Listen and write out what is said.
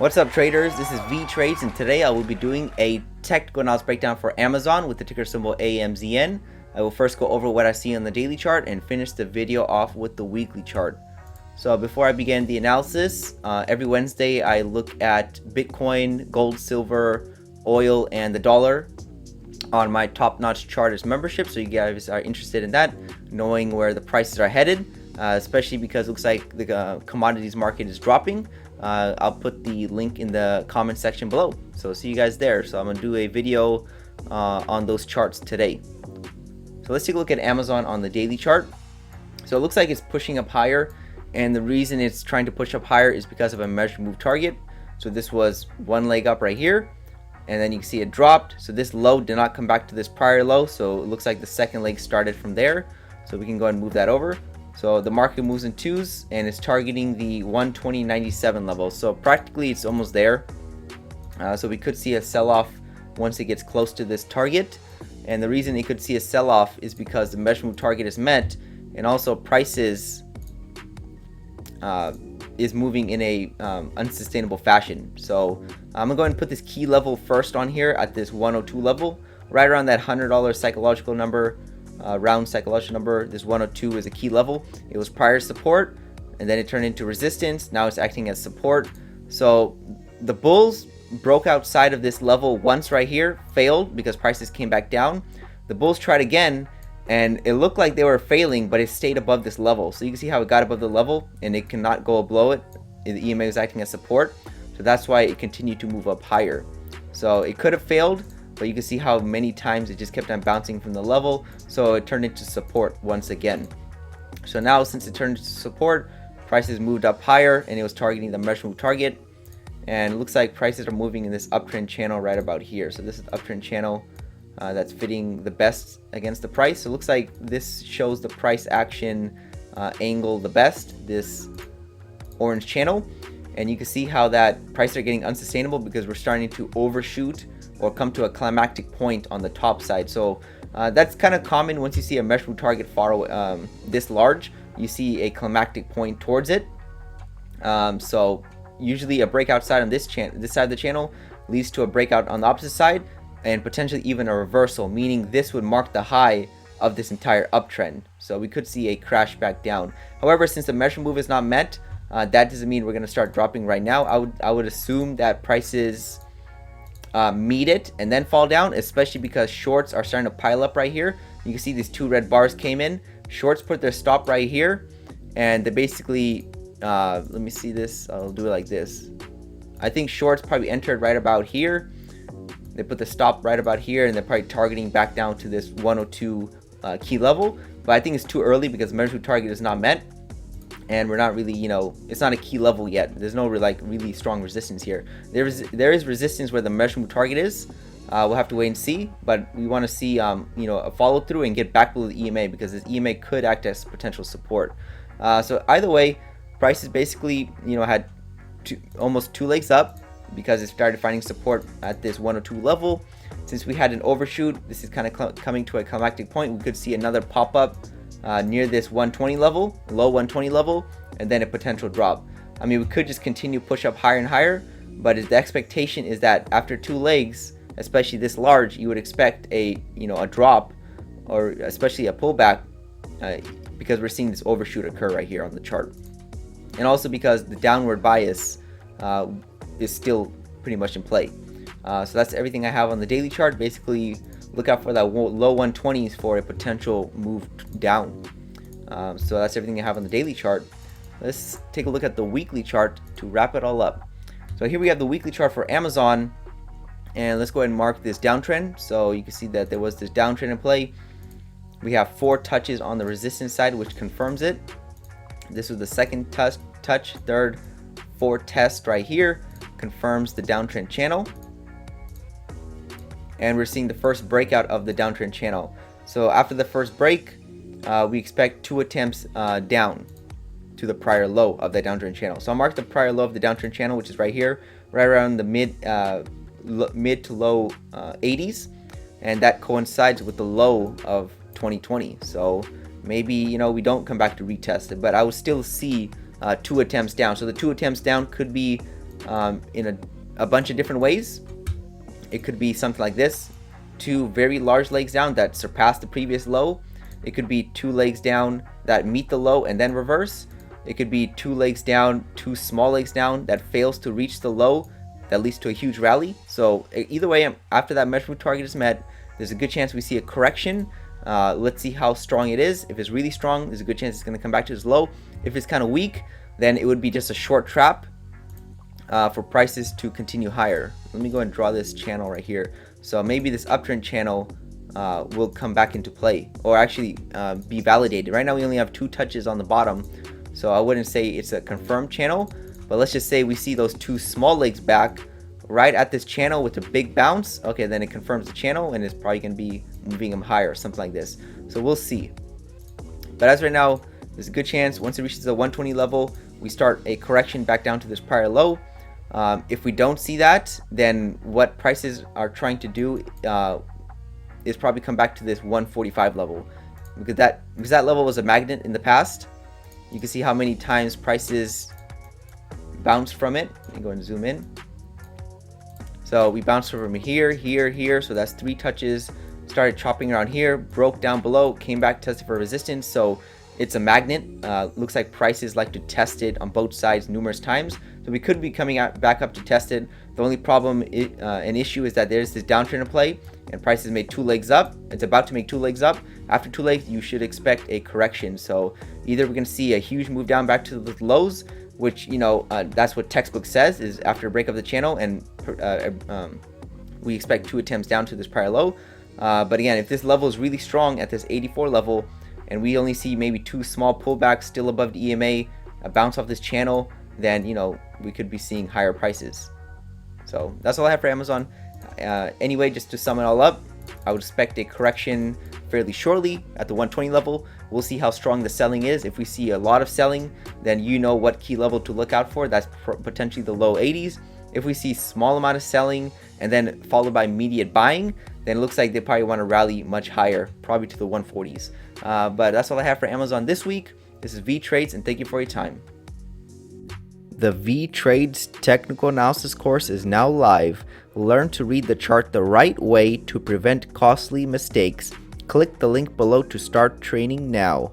What's up, traders? This is Vee Trades, and today I will be doing a technical analysis breakdown for Amazon with the ticker symbol AMZN. I will first go over what I see on the daily chart and finish the video off with the weekly chart. So before I begin the analysis, every Wednesday I look at Bitcoin, gold, silver, oil, and the dollar on my top-notch charters membership. So you guys are interested in that, knowing where the prices are headed, especially because it looks like the commodities market is dropping. I'll put the link in the comment section below, so see you guys there. So I'm gonna do a video on those charts today. So let's take a look at Amazon on the daily chart. So it looks like it's pushing up higher, and the reason it's trying to push up higher is because of a measured move target. So this was one leg up right here, and then you can see it dropped. So this low did not come back to this prior low, so it looks like the second leg started from there. So we can go ahead and move that over. So the market moves in twos and it's targeting the 120.97 level. So practically it's almost there. So we could see a sell-off once it gets close to this target. And the reason it could see a sell-off is because the measured move target is met, and also prices is moving in a unsustainable fashion. So I'm gonna go ahead and put this key level first on here at this 102 level, right around that $100 psychological number. Round psychological number. This 102 is a key level. It was prior support, and then it turned into resistance. Now it's acting as support. So the bulls broke outside of this level once right here, failed because prices came back down. The bulls tried again, and it looked like they were failing, but it stayed above this level. So you can see how it got above the level, and it cannot go below it. The EMA was acting as support, so that's why it continued to move up higher. So it could have failed, but you can see how many times it just kept on bouncing from the level, so it turned into support once again. So now, since it turned into support, prices moved up higher, and it was targeting the measured move target, and it looks like prices are moving in this uptrend channel right about here. So this is the uptrend channel that's fitting the best against the price. So it looks like this shows the price action angle the best, this orange channel, and you can see how that prices are getting unsustainable because we're starting to overshoot or come to a climactic point on the top side. So that's kind of common. Once you see a measured move target far away, this large, you see a climactic point towards it. So usually a breakout side on this side of the channel leads to a breakout on the opposite side, and potentially even a reversal, meaning this would mark the high of this entire uptrend. So we could see a crash back down. However, since the measured move is not met, that doesn't mean we're going to start dropping right now. I would assume that prices meet it and then fall down, especially because shorts are starting to pile up right here. You can see these two red bars came in. Shorts put their stop right here, and they basically let me see this. I'll do it like this. I think shorts probably entered right about here. They put the stop right about here, and they're probably targeting back down to this 102 key level. But I think it's too early because the measured move target is not met, and we're not really, it's not a key level yet. There's no really strong resistance here. There is resistance where the measured move target is. We'll have to wait and see, but we want to see a follow through and get back below the EMA, because this EMA could act as potential support. So either way, prices basically had almost two legs up because it started finding support at this 102 level. Since we had an overshoot, this is kind of coming to a climactic point. We could see another pop up near this 120 level, low 120 level, and then a potential drop. I mean, we could just continue push up higher and higher, but the expectation is that after two legs, especially this large, you would expect a drop, or especially a pullback, because we're seeing this overshoot occur right here on the chart, and also because the downward bias is still pretty much in play. So that's everything I have on the daily chart. Basically, look out for that low 120s for a potential move down. So that's everything I have on the daily chart. Let's take a look at the weekly chart to wrap it all up. So here we have the weekly chart for Amazon, and let's go ahead and mark this downtrend. So you can see that there was this downtrend in play. We have 4 touches on the resistance side, which confirms it. This was the second touch, third, fourth test right here, confirms the downtrend channel. And we're seeing the first breakout of the downtrend channel. So after the first break, we expect 2 attempts down to the prior low of that downtrend channel. So I'll mark the prior low of the downtrend channel, which is right here, right around the mid to low 80s, and that coincides with the low of 2020. So maybe we don't come back to retest it, but I would still see 2 attempts down. So the 2 attempts down could be in a bunch of different ways. It could be something like this, 2 very large legs down that surpass the previous low. It could be 2 legs down that meet the low and then reverse. It could be 2 legs down, 2 small legs down that fails to reach the low that leads to a huge rally. So either way, after that measurement target is met, there's a good chance we see a correction. Let's see how strong it is. If it's really strong, there's a good chance it's going to come back to this low. If it's kind of weak, then it would be just a short trap for prices to continue higher. Let me go and draw this channel right here. So maybe this uptrend channel will come back into play, or actually be validated. Right now we only have 2 touches on the bottom, so I wouldn't say it's a confirmed channel, but let's just say we see those 2 small legs back right at this channel with a big bounce. Okay, then it confirms the channel and it's probably going to be moving them higher, something like this. So we'll see. But as right now, there's a good chance once it reaches the 120 level, we start a correction back down to this prior low. If we don't see that, then what prices are trying to do is probably come back to this 145 level, because that level was a magnet in the past. You can see how many times prices bounced from it. Let me go and zoom in. So we bounced from here, here, here. So that's 3 touches. Started chopping around here, broke down below, came back, tested for resistance. So it's a magnet. Looks like prices like to test it on both sides numerous times. So we could be coming back up to test it. The only problem, an issue, is that there's this downtrend in play, and prices made 2 legs up. It's about to make 2 legs up. After 2 legs, you should expect a correction. So either we're going to see a huge move down back to the lows, which, you know, that's what textbook says, is after a break of the channel, and we expect 2 attempts down to this prior low. But again, if this level is really strong at this 84 level, and we only see maybe 2 small pullbacks still above the EMA, a bounce off this channel, then, you know, we could be seeing higher prices. So that's all I have for Amazon. Anyway, just to sum it all up, I would expect a correction fairly shortly at the 120 level. We'll see how strong the selling is. If we see a lot of selling, then you know what key level to look out for. That's potentially the low 80s. If we see small amount of selling and then followed by immediate buying, then it looks like they probably want to rally much higher, probably to the 140s. But that's all I have for Amazon this week. This is Vee Trades, and thank you for your time. The Vee Trades technical analysis course is now live. Learn to read the chart the right way to prevent costly mistakes. Click the link below to start training now.